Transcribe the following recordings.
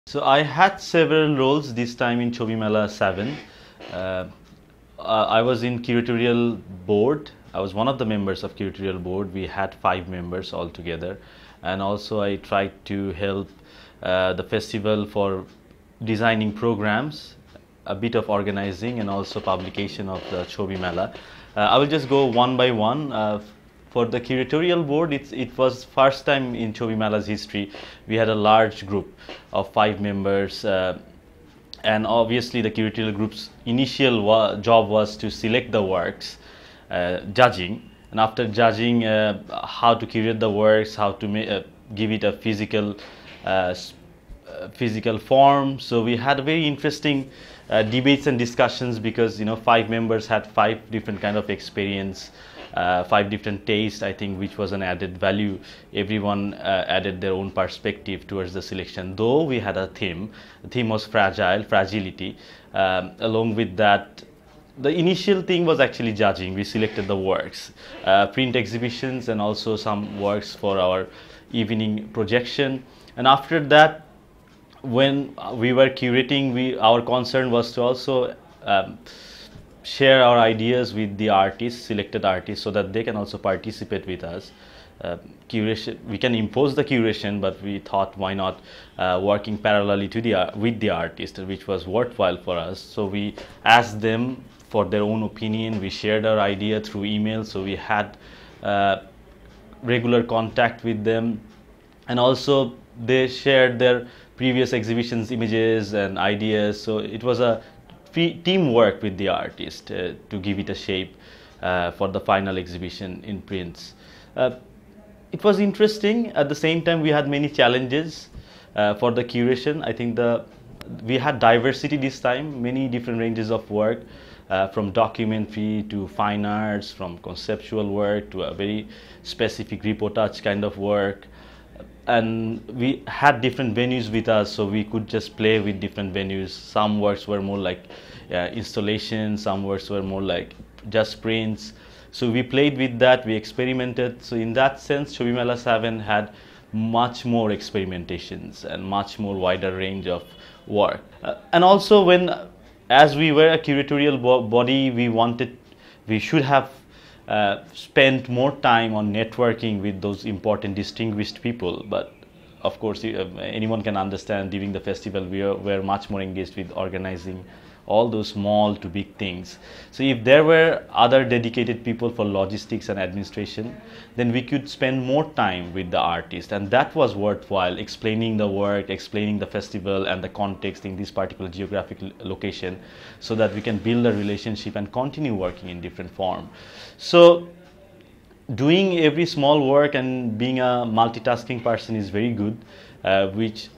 So I had several roles this time in Chobi Mela 7. Uh, I was in Curatorial board. I was one of the members of Curatorial board. We had 5 members altogether, and also I tried to help the festival for designing programs, a bit of organizing, and also publication of the Chobi Mela. I will just go one by one. For the curatorial board, it was first time in Chobi Mela's history. We had a large group of 5 members, and obviously the curatorial group's initial job was to select the works, judging, and after judging how to curate the works, how to give it a uh, physical form. So we had very interesting debates and discussions, because 5 members had 5 different kind of experience, 5 different tastes, I think, which was an added value. Everyone added their own perspective towards the selection. Though we had a theme, the theme was fragility. Along with that, the initial thing was actually judging. We selected the works, print exhibitions, and also some works for our evening projection. And after that, when we were curating, our concern was to also share our ideas with the artists, selected artists, so that they can also participate with us. Curation, we can impose the curation, but we thought, why not working parallelly to with the artist, which was worthwhile for us. So we asked them for their own opinion. We shared our idea through email, so we had regular contact with them, and also they shared their previous exhibitions images and ideas. So it was a teamwork with the artist to give it a shape for the final exhibition in prints. It was interesting. At the same time, we had many challenges for the curation. I think we had diversity this time, many different ranges of work, from documentary to fine arts, from conceptual work to a very specific reportage kind of work. And we had different venues with us, so we could just play with different venues. Some works were more like installations, some works were more like just prints. So we played with that, we experimented. So in that sense, Chobi Mela 7 had much more experimentations and much more wider range of work. And also, as we were a curatorial body, we should have spent more time on networking with those important, distinguished people. But of course, anyone can understand, during the festival, we were much more engaged with organizing all those small to big things. So if there were other dedicated people for logistics and administration, then we could spend more time with the artist, and that was worthwhile, explaining the work, explaining the festival and the context in this particular geographic location, so that we can build a relationship and continue working in different form. So doing every small work and being a multitasking person is very good, which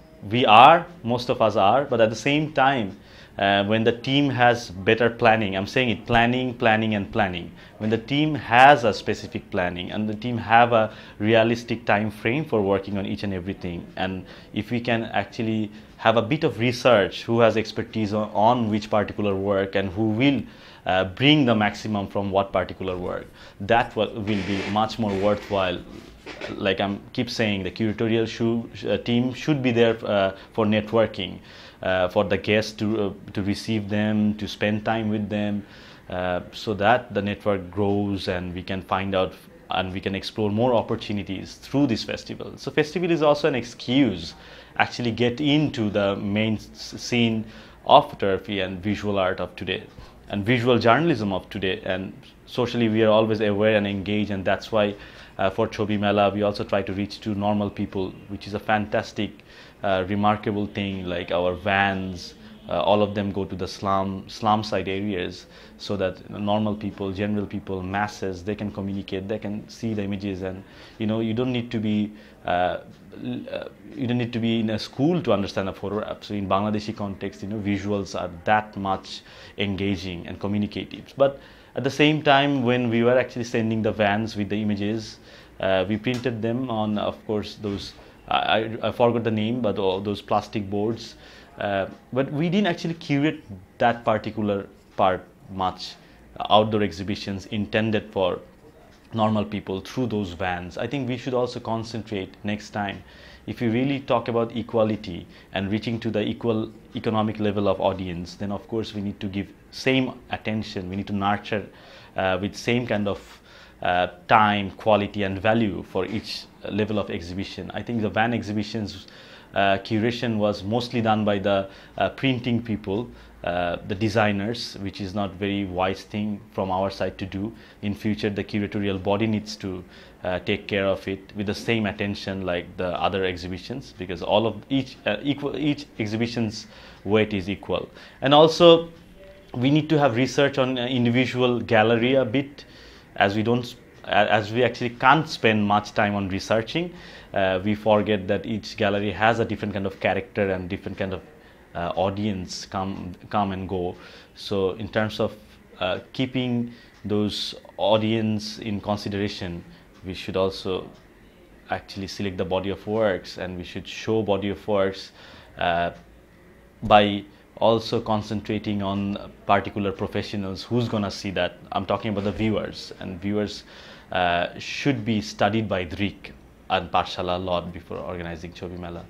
most of us are. But at the same time, when the team has better planning, I'm saying it, planning, and planning. When the team has a specific planning and the team have a realistic time frame for working on each and everything, and if we can actually have a bit of research, who has expertise on which particular work and who will bring the maximum from what particular work, that will be much more worthwhile. Like I keep saying, the curatorial team should be there for networking, for the guests to receive them, to spend time with them, so that the network grows and we can find out and we can explore more opportunities through this festival. So festival is also an excuse actually get into the main scene of photography and visual art of today, and visual journalism of today. And socially, we are always aware and engaged, and that's why for Chobi Mela, we also try to reach to normal people, which is a fantastic, remarkable thing. Like our vans, all of them go to the slum side areas, so that normal people, general people, masses, they can communicate, they can see the images. And you don't need to be in a school to understand a photo. So in Bangladeshi context, visuals are that much engaging and communicative. But at the same time, when we were actually sending the vans with the images, we printed them on, of course, those, I forgot the name, but all those plastic boards. But we didn't actually curate that particular part much. Outdoor exhibitions intended for normal people through those vans. I think we should also concentrate next time if you really talk about equality and reaching to the equal economic level of audience, then of course we need to give same attention, we need to nurture with same kind of time, quality and value for each level of exhibition. I think the van exhibitions curation was mostly done by the printing people, the designers, which is not very wise thing from our side to do. In future, the curatorial body needs to take care of it with the same attention like the other exhibitions, because all of each exhibition's weight is equal. And also we need to have research on individual gallery a bit, as we actually can't spend much time on researching. We forget that each gallery has a different kind of character and different kind of audience come and go. So in terms of keeping those audience in consideration, we should also actually select the body of works, and we should show body of works by also concentrating on particular professionals who's gonna see that. I'm talking about the viewers, and viewers should be studied by Drik and Pathshala a lot before organizing Chobi Mela.